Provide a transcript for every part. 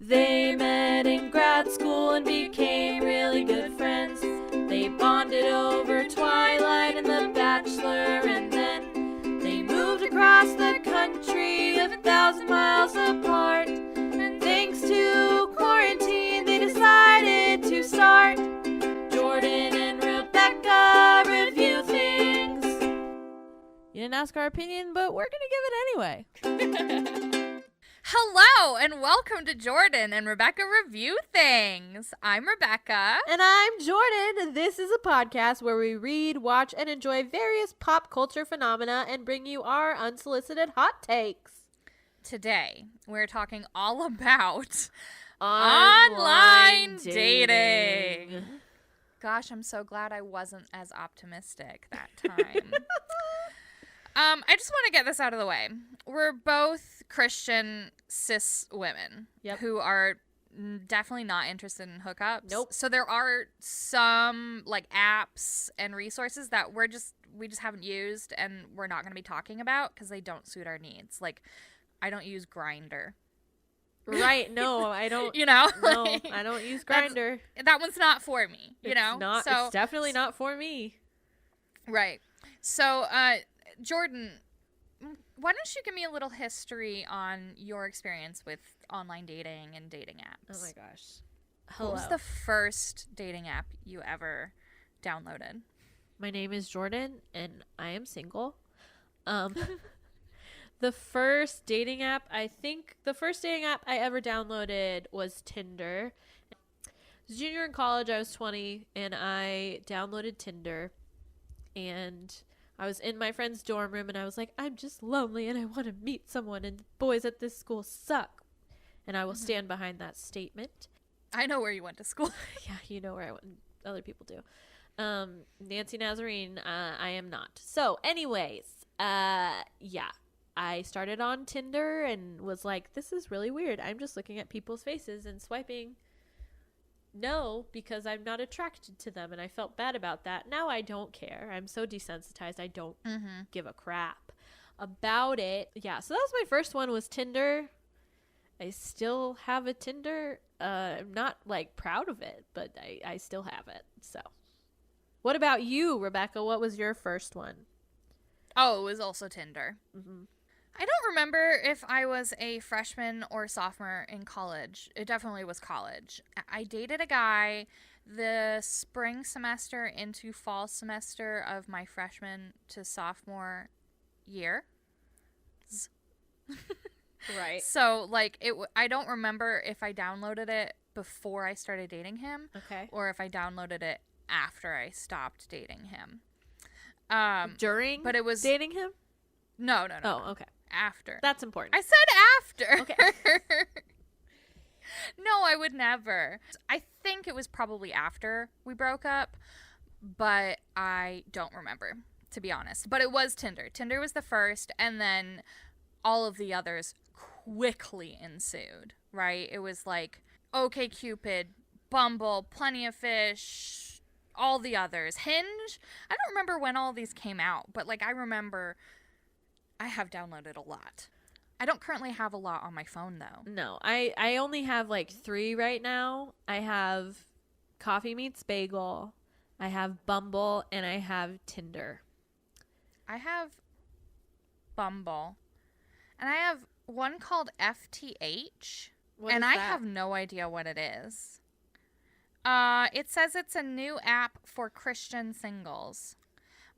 They met in grad school and became really good friends. They bonded over Twilight and The Bachelor, and then they moved across the country 1,000 miles apart. And thanks to quarantine, they decided to start Jordan and Rebecca Review Things. You didn't ask our opinion, but we're going to give it anyway. Hello, and welcome to Jordan and Rebecca Review Things. I'm Rebecca. And I'm Jordan. This is a podcast where we read, watch, and enjoy various pop culture phenomena and bring you our unsolicited hot takes. Today, we're talking all about Online dating. Gosh, I'm so glad I wasn't as optimistic that time. I just want to get this out of the way. We're both Christian cis women who are definitely not interested in hookups. Nope. So there are some like apps and resources that we just haven't used and we're not going to be talking about because they don't suit our needs. Like, I don't use Grindr. Right? No, I don't. You know, No, like, I don't use Grindr. that one's not for me. You It's know, not. so It's definitely not for me. right. So, Jordan, why don't you give me a little history on your experience with online dating and dating apps? Oh my gosh. What was the first dating app you ever downloaded? My name is Jordan, and I am single. The first dating app I ever downloaded was Tinder. I was junior in college. I was 20, and I downloaded Tinder. And I was in my friend's dorm room, and I was like, I'm just lonely, and I want to meet someone, and the boys at this school suck. And I will stand behind that statement. I know where you went to school. Yeah, you know where I went. Other people do. Nancy Nazarene, I am not. So, anyways, yeah. I started on Tinder and was like, this is really weird. I'm just looking at people's faces and swiping no because I'm not attracted to them, and I felt bad about that. Now I don't care. I'm so desensitized. I don't give a crap about it. Yeah, so that was my first one, was Tinder. I still have a Tinder. I'm not like proud of it, but I still have it. So what about you, Rebecca? What was your first one? Oh, it was also Tinder. Mm-hmm. I don't remember if I was a freshman or sophomore in college. It definitely was college. I dated a guy the spring semester into fall semester of my freshman to sophomore year. Right. So, like, I don't remember if I downloaded it before I started dating him. Okay. Or if I downloaded it after I stopped dating him. During but it was dating him? No. Oh, okay. After. That's important. I said after. Okay. No, I would never. I think it was probably after we broke up, but I don't remember, to be honest. But it was Tinder. Tinder was the first, and then all of the others quickly ensued, right? It was like OkCupid, Bumble, Plenty of Fish, all the others. Hinge. I don't remember when all these came out, but like I remember I have downloaded a lot. I don't currently have a lot on my phone, though. No, I only have like 3 right now. I have Coffee Meets Bagel, I have Bumble, and I have Tinder. I have Bumble, and I have one called FTH, and I have no idea what it is. It says it's a new app for Christian singles.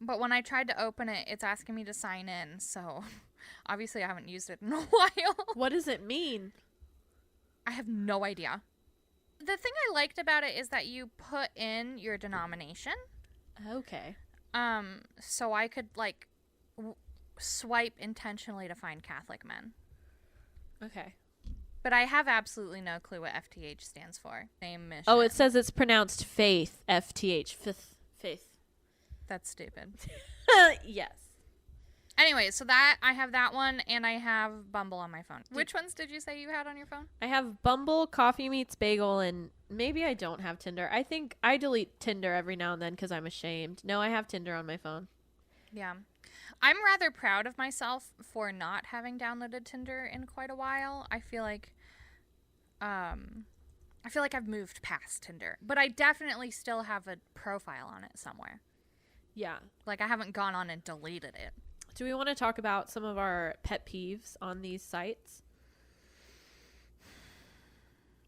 But when I tried to open it, it's asking me to sign in, so obviously I haven't used it in a while. What does it mean? I have no idea. The thing I liked about it is that you put in your denomination. Okay. So I could, like, swipe intentionally to find Catholic men. Okay. But I have absolutely no clue what FTH stands for. Same mission. Oh, it says it's pronounced faith. FTH. Faith. That's stupid. Yes. Anyway, so that I have that one, and I have Bumble on my phone. Which ones did you say you had on your phone? I have Bumble, Coffee Meets Bagel, and maybe I don't have Tinder. I think I delete Tinder every now and then because I'm ashamed. No, I have Tinder on my phone. Yeah. I'm rather proud of myself for not having downloaded Tinder in quite a while. I feel like I feel like I've moved past Tinder, but I definitely still have a profile on it somewhere. Yeah. Like, I haven't gone on and deleted it. Do we want to talk about some of our pet peeves on these sites?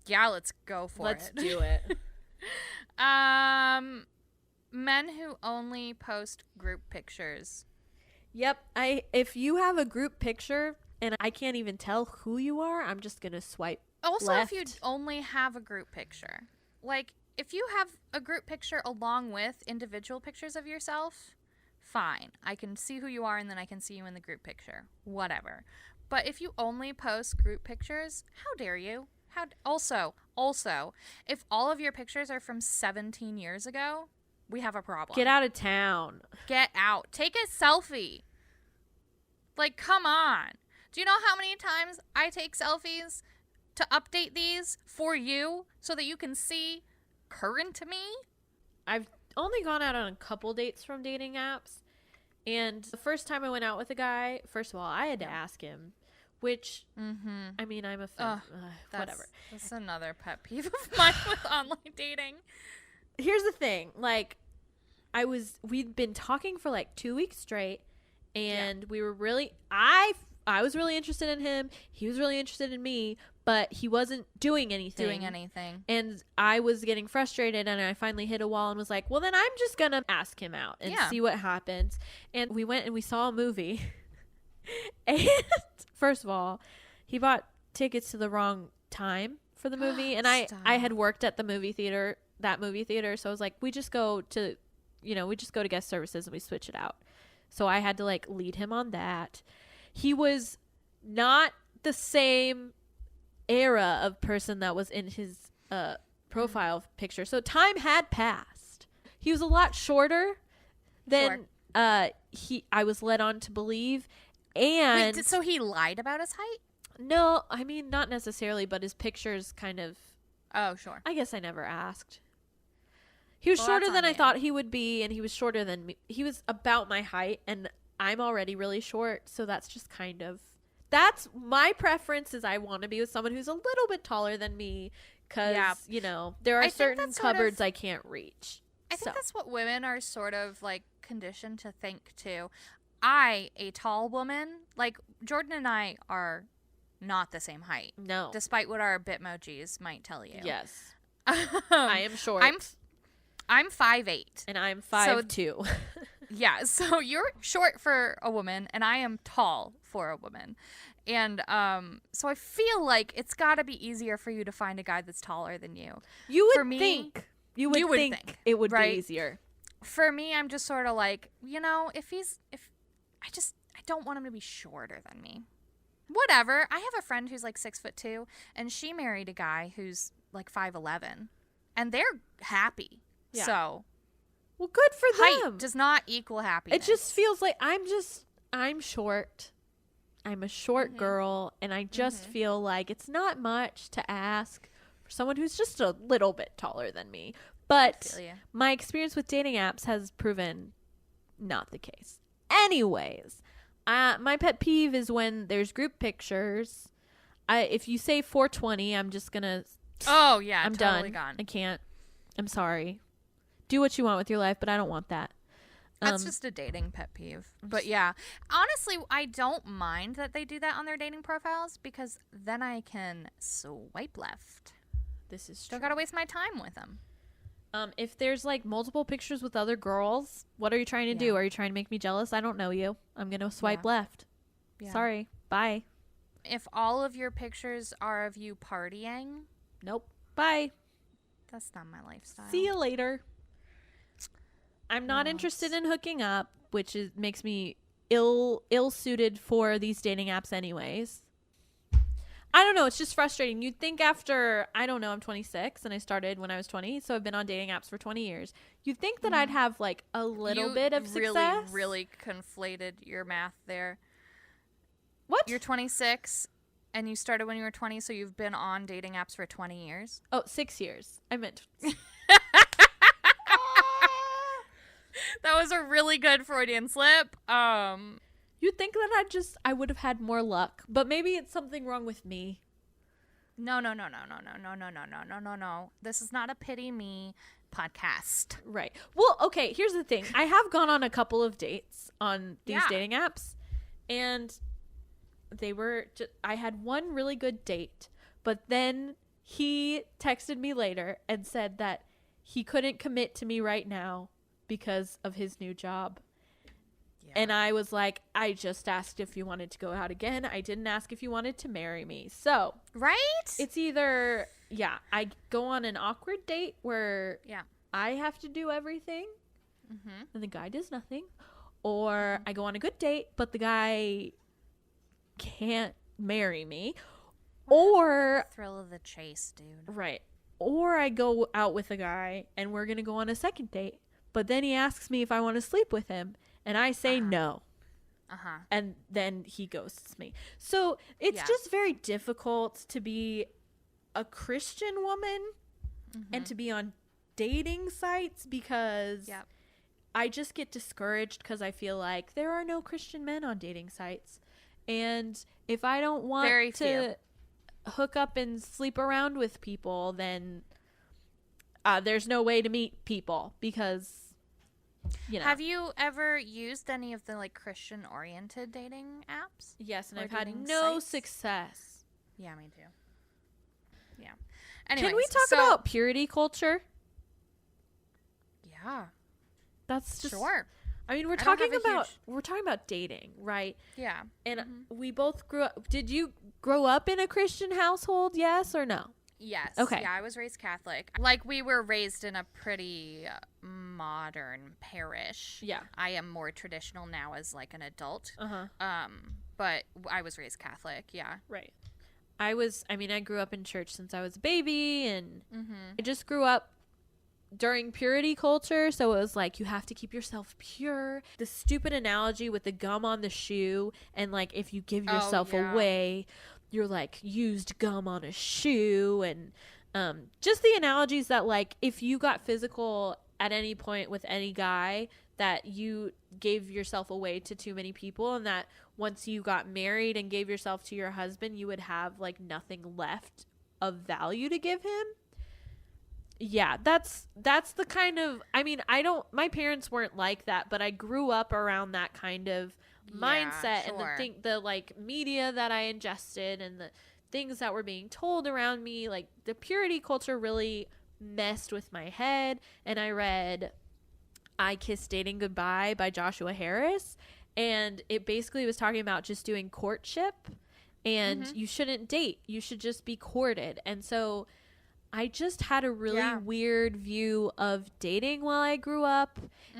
Yeah, let's go for Let's it. do it. Men who only post group pictures. Yep. If you have a group picture and I can't even tell who you are, I'm just going to swipe Also, left. if you only have a group picture. Like, if you have a group picture along with individual pictures of yourself, fine. I can see who you are and then I can see you in the group picture. Whatever. But if you only post group pictures, how dare you? Also, if all of your pictures are from 17 years ago, we have a problem. Get out of town. Get out. Take a selfie. Like, come on. Do you know how many times I take selfies to update these for you so that you can see current me? I've only gone out on a couple dates from dating apps. And the first time I went out with a guy, first of all, I had to ask him, which, I mean, I'm a fan. Whatever. That's another pet peeve of mine with online dating. Here's the thing. Like, we'd been talking for like 2 weeks straight, and we were really, I was really interested in him. He was really interested in me, but he wasn't doing anything. And I was getting frustrated, and I finally hit a wall and was like, well, then I'm just going to ask him out and see what happens. And we went and we saw a movie. And first of all, he bought tickets to the wrong time for the movie. And I had worked at that movie theater. So I was like, we just go to guest services and we switch it out. So I had to like lead him on that. He was not the same era of person that was in his profile picture. So time had passed. He was a lot shorter than I was led on to believe. And wait, so he lied about his height? No, I mean, not necessarily, but his pictures kind of. Oh, sure. I guess I never asked. He was shorter than I thought he would be, and he was shorter than me. He was about my height, and I'm already really short, so that's just kind of. That's my preference. Is I want to be with someone who's a little bit taller than me, because there are certain cupboards I can't reach. I think that's what women are sort of like conditioned to think too. A tall woman, like Jordan and I are not the same height. No. Despite what our Bitmojis might tell you. Yes. I am short. I'm 5'8". And I'm 5'2". Yeah, so you're short for a woman, and I am tall for a woman. And so I feel like it's got to be easier for you to find a guy that's taller than you. You would for me, think. You would think it would be easier. For me, I'm just sort of like, I don't want him to be shorter than me. Whatever. I have a friend who's like 6'2", and she married a guy who's like 5'11", and they're happy. Yeah. So, well, good for height them. does not equal happiness. It just feels like I'm short. I'm a short girl, and I just feel like it's not much to ask for someone who's just a little bit taller than me. But my experience with dating apps has proven not the case. Anyways, my pet peeve is when there's group pictures. If you say 420, I'm just gonna. Oh yeah, I'm totally done. Gone. I can't. I'm sorry. Do what you want with your life, but I don't want that. That's just a dating pet peeve. But yeah, honestly, I don't mind that they do that on their dating profiles because then I can swipe left. This is Don't gotta waste my time with them. If there's like multiple pictures with other girls, what are you trying to do? Are you trying to make me jealous? I don't know you. I'm gonna swipe left. Yeah. Sorry. Bye. If all of your pictures are of you partying, nope. Bye. That's not my lifestyle. See you later. I'm not interested in hooking up, which makes me ill-suited for these dating apps anyways. I don't know. It's just frustrating. You'd think after, I don't know, I'm 26 and I started when I was 20. So I've been on dating apps for 20 years. You'd think that I'd have like a little bit of success. You really conflated your math there. What? You're 26 and you started when you were 20. So you've been on dating apps for 20 years. Oh, 6 years. I meant. That was a really good Freudian slip. You'd think that I would have had more luck, but maybe it's something wrong with me. No. This is not a pity me podcast. Right. Well, okay, here's the thing. I have gone on a couple of dates on these Yeah. dating apps, and I had one really good date, but then he texted me later and said that he couldn't commit to me right now because of his new job. Yeah. And I was like, I just asked if you wanted to go out again. I didn't ask if you wanted to marry me. So Right? it's either, I go on an awkward date where Yeah. I have to do everything Mm-hmm. and the guy does nothing, or I go on a good date, but the guy can't marry me, or, Thrill of the chase, dude. right, or I go out with a guy and we're going to go on a second date, but then he asks me if I want to sleep with him, and I say no. Uh-huh. And then he ghosts me. So it's Yeah. just very difficult to be a Christian woman and to be on dating sites because Yep. I just get discouraged because I feel like there are no Christian men on dating sites. And if I don't want Very to hook up and sleep around with people, then there's no way to meet people because, you know. Have you ever used any of the like Christian oriented dating apps? Yes, and or I've had dating no sites? success. Yeah, me too. Yeah. Anyways, Can we talk so- about purity culture? Yeah. That's just Sure. I mean, we're I don't talking have a about huge- dating, right? Yeah. And we both grew up. Did you grow up in a Christian household? Yes or no? Yes. Okay. Yeah, I was raised Catholic. Like we were raised in a pretty modern parish. Yeah. I am more traditional now as like an adult. Uh-huh. But I was raised Catholic. Yeah. Right. I grew up in church since I was a baby, and Mm-hmm. I just grew up during purity culture, so it was like you have to keep yourself pure. The stupid analogy with the gum on the shoe, and like if you give Oh, yourself yeah. away, you're like used gum on a shoe, and just the analogies that like if you got physical at any point with any guy, that you gave yourself away to too many people, and that once you got married and gave yourself to your husband, you would have like nothing left of value to give him. Yeah, that's the kind of, my parents weren't like that, but I grew up around that kind of mindset and the like media that I ingested and the things that were being told around me. Like the purity culture really messed with my head, and I read I Kissed Dating Goodbye by Joshua Harris, and it basically was talking about just doing courtship, and you shouldn't date, you should just be courted. And so I just had a really weird view of dating while I grew up,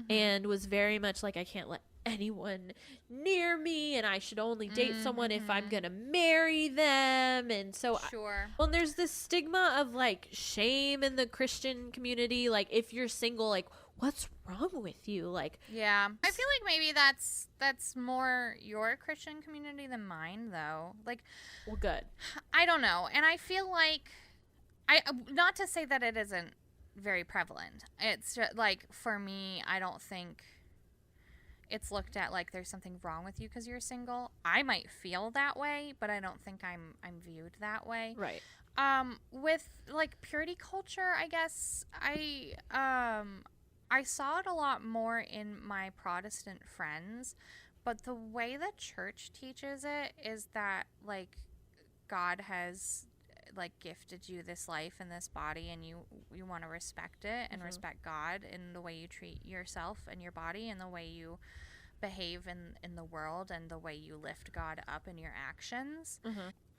and was very much like, I can't let anyone near me, and I should only date someone if I'm gonna marry them. And so Sure. well, there's this stigma of like shame in the Christian community, like if you're single, like what's wrong with you? Like, Yeah. I feel like maybe that's more your Christian community than mine though. Like well, good. I don't know. And I feel like not to say that it isn't very prevalent. It's just, like for me, I don't think it's looked at like there's something wrong with you because you're single. I might feel that way, but I don't think I'm viewed that way. Right. With like purity culture, I guess I saw it a lot more in my Protestant friends, but the way the church teaches it is that like God has like gifted you this life and this body, and you want to respect it and respect God in the way you treat yourself and your body and the way you behave in the world and the way you lift God up in your actions.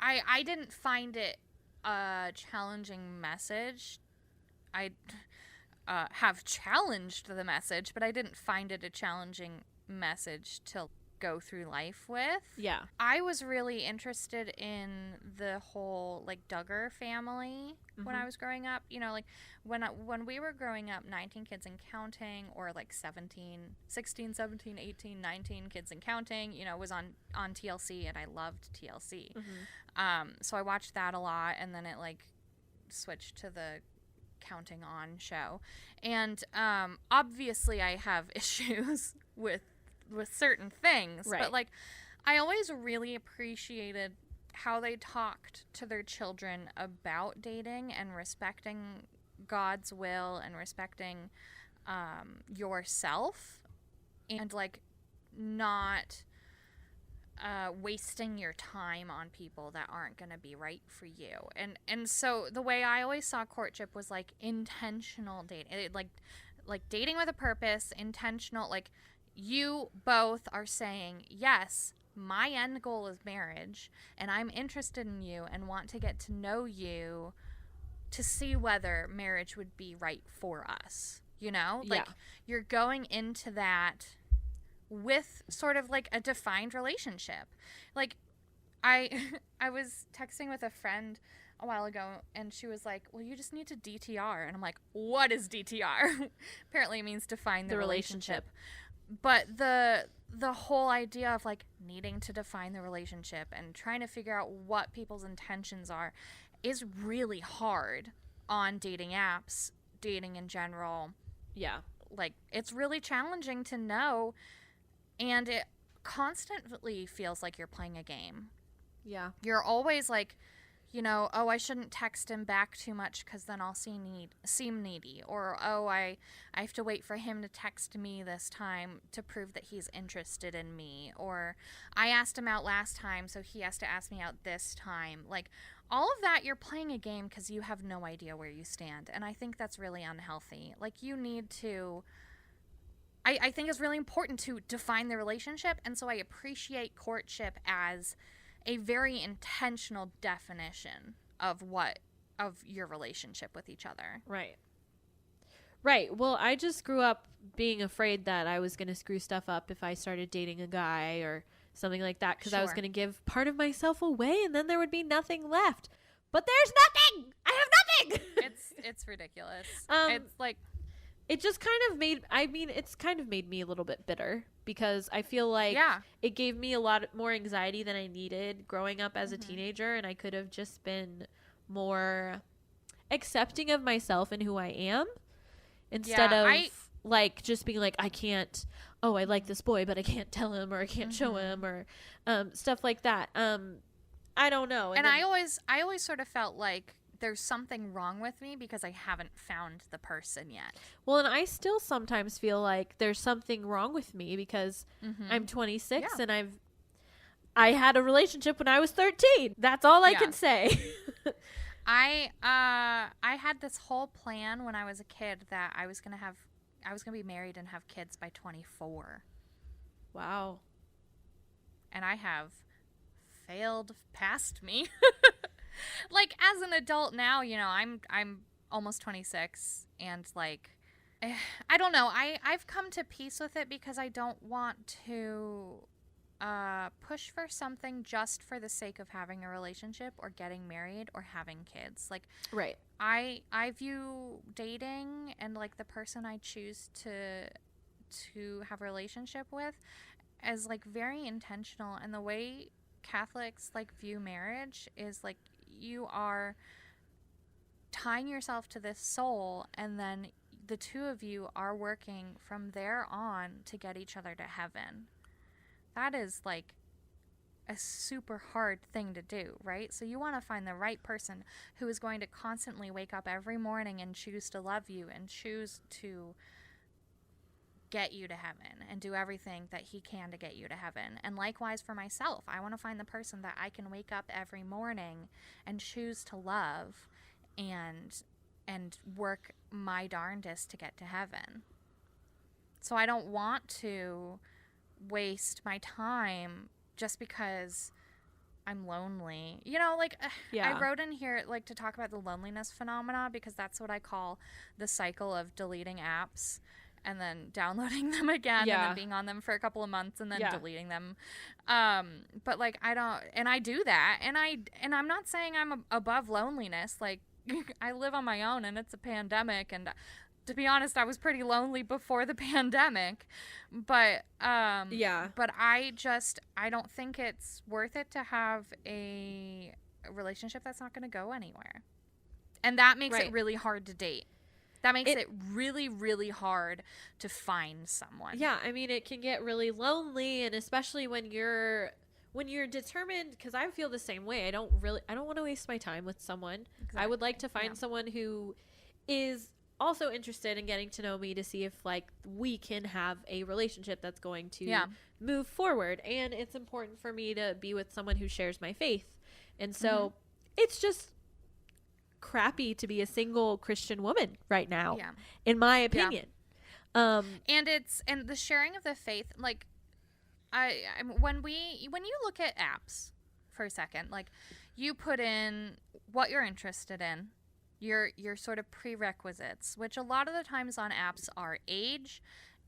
I didn't find it a challenging message. I have challenged the message, but I didn't find it a challenging message to go through life with. Yeah. I was really interested in the whole like Duggar family when I was growing up. You know, like when we were growing up, 19 kids and counting, or like 16, 17, 18, 19 kids and counting, you know, was on TLC, and I loved TLC. So I watched that a lot, and then it like switched to the Counting On show. And obviously I have issues with certain things, Right. but like I always really appreciated how they talked to their children about dating and respecting God's will and respecting yourself, and like not wasting your time on people that aren't going to be right for you. And so the way I always saw courtship was like intentional dating, like dating with a purpose, intentional, like you both are saying, yes, my end goal is marriage, and I'm interested in you and want to get to know you to see whether marriage would be right for us. You know? Like, you're going into that with sort of like a defined relationship. Like, I was texting with a friend a while ago, and she was like, well, you just need to DTR. And I'm like, what is DTR? Apparently it means define the relationship. But the whole idea of like needing to define the relationship and trying to figure out what people's intentions are is really hard on dating apps, dating in general. Yeah. Like, it's really challenging to know, and it constantly feels like you're playing a game. Yeah. You're always like, you know, oh, I shouldn't text him back too much because then I'll seem needy. Or, oh, I have to wait for him to text me this time to prove that he's interested in me. Or, I asked him out last time, so he has to ask me out this time. Like, all of that, you're playing a game because you have no idea where you stand. And I think that's really unhealthy. Like, you need to... I think it's really important to define the relationship. And so I appreciate courtship as a very intentional definition of your relationship with each other. Right. Right. Well, I just grew up being afraid that I was going to screw stuff up if I started dating a guy or something like that, because I was going to give part of myself away and then there would be nothing left. But there's nothing. I have nothing. It's ridiculous. It's like, it just kind of it's kind of made me a little bit bitter, because I feel like it gave me a lot more anxiety than I needed growing up as a teenager, and I could have just been more accepting of myself and who I am, instead of like just being like, I like this boy, but I can't tell him, or I can't show him, or stuff like that. I don't know. And I always sort of felt like there's something wrong with me because I haven't found the person yet. Well, and I still sometimes feel like there's something wrong with me because I'm 26 and I had a relationship when I was 13. That's all I can say. I had this whole plan when I was a kid that I was gonna be married and have kids by 24. Wow. And I have failed past me. Like, as an adult now, you know, I'm almost 26, and like, I don't know. I've come to peace with it because I don't want to push for something just for the sake of having a relationship or getting married or having kids. Like, right. I view dating and like the person I choose to have a relationship with as like very intentional, and the way Catholics like view marriage is like, you are tying yourself to this soul, and then the two of you are working from there on to get each other to heaven. That is like a super hard thing to do, right? So you want to find the right person who is going to constantly wake up every morning and choose to love you and choose to get you to heaven and do everything that he can to get you to heaven. And likewise for myself, I want to find the person that I can wake up every morning and choose to love and work my darndest to get to heaven. So I don't want to waste my time just because I'm lonely. You know, like, I wrote in here like to talk about the loneliness phenomena, because that's what I call the cycle of deleting apps and then downloading them again and then being on them for a couple of months and then deleting them. But like, I do that, and I'm not saying I'm above loneliness. Like, I live on my own and it's a pandemic, and to be honest, I was pretty lonely before the pandemic, but but I don't think it's worth it to have a relationship that's not going to go anywhere. And that makes it really hard to date. That makes it really, really hard to find someone. Yeah, I mean, it can get really lonely, and especially when you're when you're determined, because I feel the same way. I don't want to waste my time with someone. I would like to find Yeah. someone who is also interested in getting to know me, to see if like we can have a relationship that's going to Yeah. move forward. And it's important for me to be with someone who shares my faith. And so it's just crappy to be a single Christian woman right now, Yeah. in my opinion. And the sharing of the faith, like when you look at apps for a second, like you put in what you're interested in, your sort of prerequisites, which a lot of the times on apps are age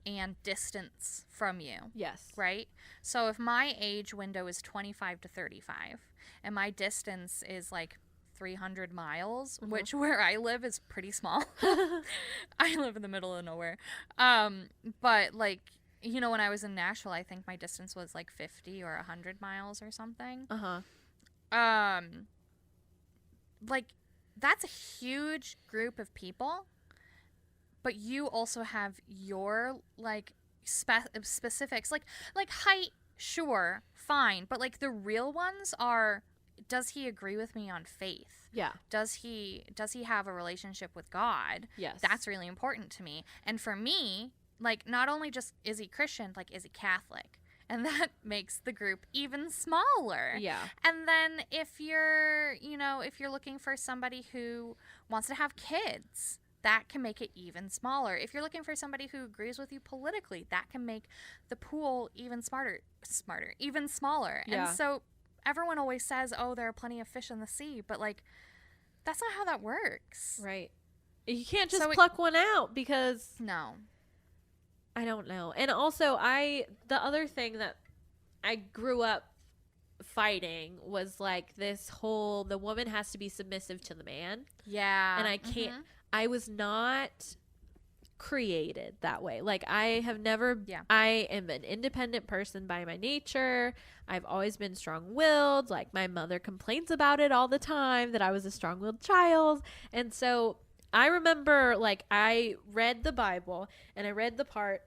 and distance from you. Yes. Right? So if my age window is 25 to 35 and my distance is like 300 miles, which where I live is pretty small. I live in the middle of nowhere. But like, you know, when I was in Nashville, I think my distance was like 50 or 100 miles or something. Like that's a huge group of people, but you also have your like specifics, like height, sure, fine, but like the real ones are, does he agree with me on faith? Yeah. Does he have a relationship with God? Yes. That's really important to me. And for me, like, not only just is he Christian, like, is he Catholic? And that makes the group even smaller. Yeah. And then if you're looking for somebody who wants to have kids, that can make it even smaller. If you're looking for somebody who agrees with you politically, that can make the pool even even smaller. Yeah. And so everyone always says, oh, there are plenty of fish in the sea, but like, that's not how that works. Right. You can't just So pluck one out, because No. I don't know. And also, the other thing that I grew up fighting was like this whole, the woman has to be submissive to the man. Yeah. And I can't, I was not created that way. Like, I have never, I am an independent person by my nature. I've always been strong-willed. Like, my mother complains about it all the time, that I was a strong-willed child. And so I remember, like, I read the Bible, and I read the part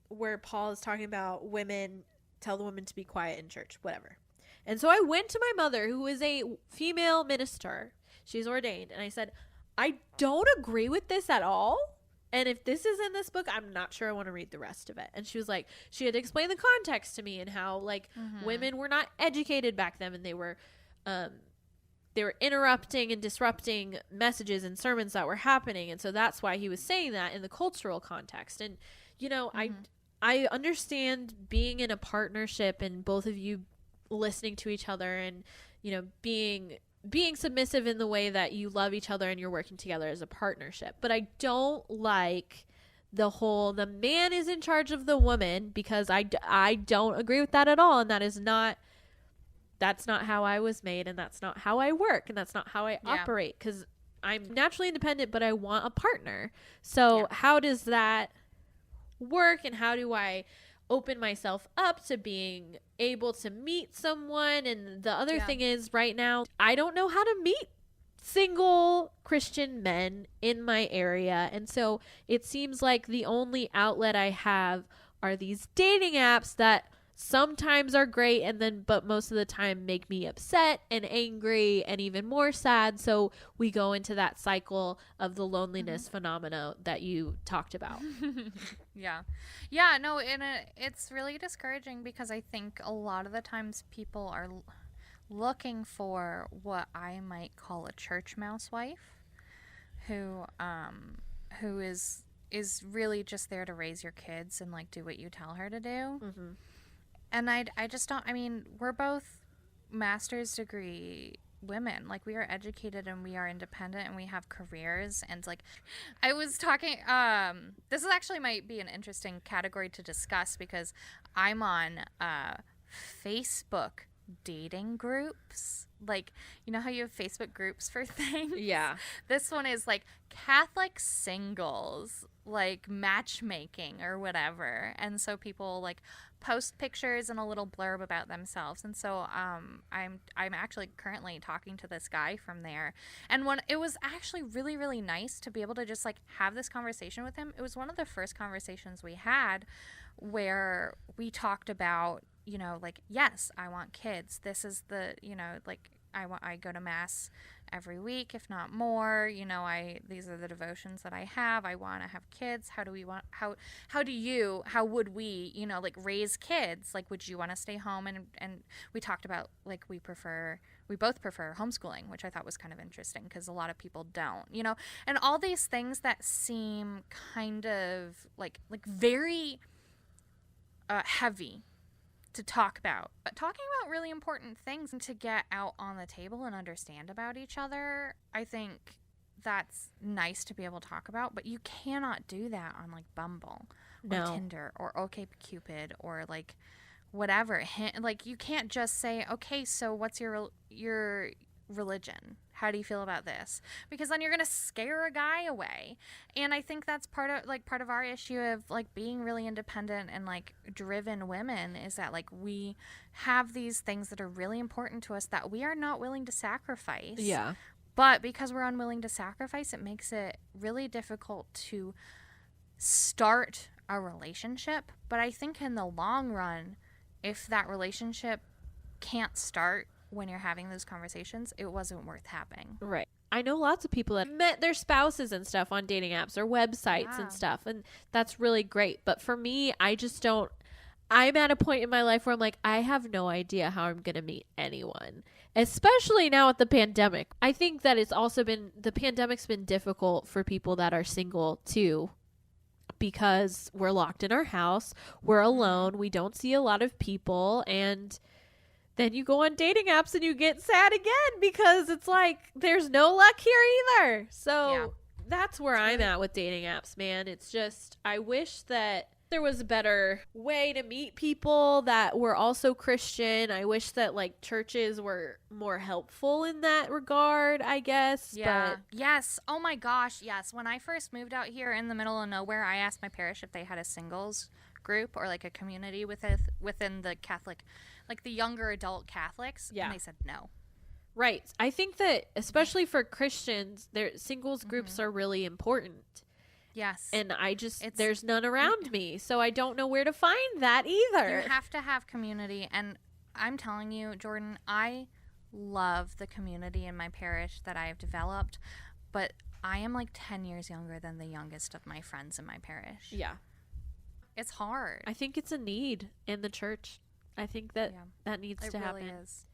where Paul is talking about women, tell the women to be quiet in church, whatever. And so I went to my mother, who is a female minister. She's ordained. And I said, I don't agree with this at all. And if this is in this book, I'm not sure I want to read the rest of it. And she was like, she had to explain the context to me, and how, like, women were not educated back then, and they were interrupting and disrupting messages and sermons that were happening. And so that's why he was saying that in the cultural context. And, you know, I understand being in a partnership and both of you listening to each other and, you know, being submissive in the way that you love each other and you're working together as a partnership. But I don't like the man is in charge of the woman, because I don't agree with that at all. And that's not how I was made, and that's not how I work, and that's not how I operate, because I'm naturally independent, but I want a partner. So how does that work, and how do I open myself up to being able to meet someone? And the other thing is, right now, I don't know how to meet single Christian men in my area. And so it seems like the only outlet I have are these dating apps that sometimes are great, but most of the time make me upset and angry and even more sad. So we go into that cycle of the loneliness phenomena that you talked about. No, and it's really discouraging, because I think a lot of the times people are looking for what I might call a church mousewife, who is really just there to raise your kids and like do what you tell her to do. And I just don't, I mean, we're both master's degree women. Like, we are educated and we are independent and we have careers. And like, I was talking, this is actually might be an interesting category to discuss, because I'm on Facebook dating groups. Like, you know how you have Facebook groups for things? Yeah. This one is like Catholic singles, like matchmaking or whatever. And so people like post pictures and a little blurb about themselves. And so I'm actually currently talking to this guy from there. And it was actually really, really nice to be able to just like have this conversation with him. It was one of the first conversations we had where we talked about, you know, like, yes, I want kids. This is the, you know, like, I go to mass every week, if not more. You know, these are the devotions that I have. I want to have kids. How would we, you know, like, raise kids? Like, would you want to stay home? And we talked about, like, we both prefer homeschooling, which I thought was kind of interesting because a lot of people don't, you know, and all these things that seem kind of like very heavy to talk about, but talking about really important things and to get out on the table and understand about each other, I think that's nice to be able to talk about, but you cannot do that on like Bumble or No. Tinder or OkCupid or like whatever. Like, you can't just say, okay, so what's your religion? How do you feel about this? Because then you're going to scare a guy away. And I think that's part of our issue of like being really independent and like driven women, is that like we have these things that are really important to us that we are not willing to sacrifice. Yeah. But because we're unwilling to sacrifice, it makes it really difficult to start a relationship. But I think in the long run, if that relationship can't start when you're having those conversations, it wasn't worth having. Right. I know lots of people that met their spouses and stuff on dating apps or websites Yeah. and stuff, and that's really great. But for me, I just don't. I'm at a point in my life where I'm like, I have no idea how I'm going to meet anyone, especially now with the pandemic. I think that the pandemic's been difficult for people that are single too, because we're locked in our house, we're alone, we don't see a lot of people, and then you go on dating apps and you get sad again because it's like there's no luck here either. So that's where I'm at with dating apps, man. It's just, I wish that there was a better way to meet people that were also Christian. I wish that like churches were more helpful in that regard, I guess. Yeah. But Yes. Oh my gosh. Yes. When I first moved out here in the middle of nowhere, I asked my parish if they had a singles group or like a community within the Catholic, like the younger adult Catholics. Yeah. And they said no. right. I think that especially for Christians, their singles groups are really important. Yes. And there's none around me, so I don't know where to find that either. You have to have community. And I'm telling you, Jordan, I love the community in my parish that I have developed, but I am like 10 years younger than the youngest of my friends in my parish. Yeah. It's hard. I think it's a need in the church. I think that that needs It to really happen. is.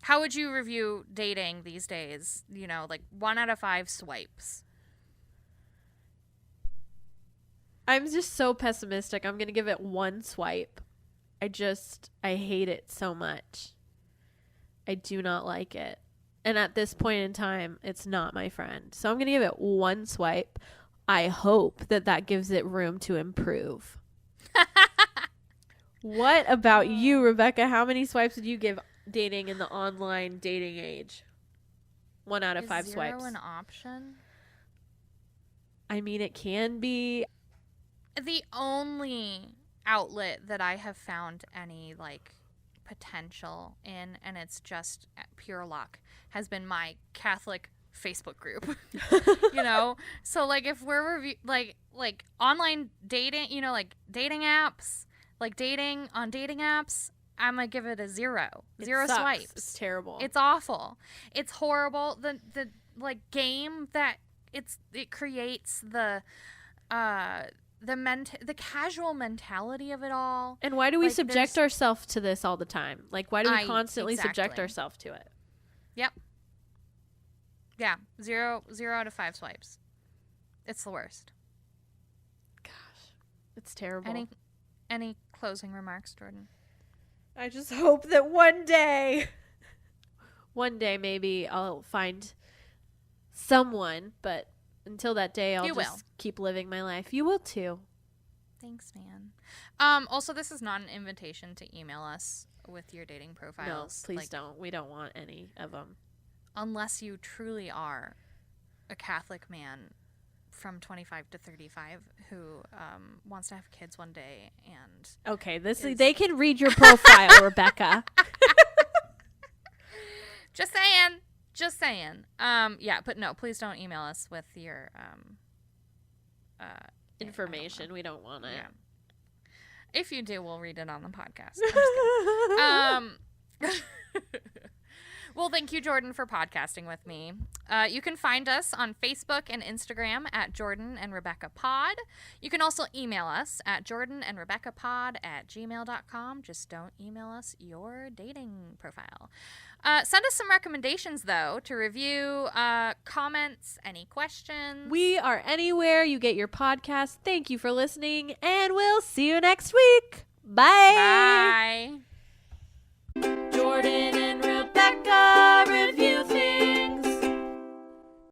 How would you review dating these days? You know, like 1 out of 5 swipes. I'm just so pessimistic. I'm going to give it 1 swipe. I hate it so much. I do not like it. And at this point in time, it's not my friend. So I'm going to give it 1 swipe. I hope that gives it room to improve. What about you, Rebecca? How many swipes would you give dating in the online dating age? 1 out of 5 Is swipes. 0 an option? I mean, it can be. The only outlet that I have found any like potential in, and it's just pure luck, has been my Catholic Facebook group. You know, so like if we're like online dating, you know, like dating apps, like dating on dating apps, I'm gonna give it a 0. It 0 sucks. swipes. It's terrible. It's awful. It's horrible. The like game that it creates, the casual mentality of it all. And why do we like, subject there's- ourselves to this all the time? Like, why do we constantly subject exactly. ourselves to it? Yep. Yeah, 0 out of 5 swipes. It's the worst. Gosh, it's terrible. Any closing remarks, Jordan? I just hope that one day maybe I'll find someone, but until that day, I'll You just will. keep living my life. You will too. Thanks, man. Also, this is not an invitation to email us with your dating No, profiles. please like, don't. We don't want any of them. Unless you truly are a Catholic man from 25 to 35 who wants to have kids one day and Okay, Is- they can read your profile, Rebecca. just saying. Yeah, but no, please don't email us with your Information. We don't want it. Yeah. If you do, we'll read it on the podcast. I'm just kidding. Well, thank you, Jordan, for podcasting with me. You can find us on Facebook and Instagram at Jordan and Rebecca Pod. You can also email us at jordanandrebeccapod@gmail.com. Just don't email us your dating profile. Send us some recommendations, though, to review, comments, any questions. We are anywhere you get your podcast. Thank you for listening, and we'll see you next week. Bye. Bye.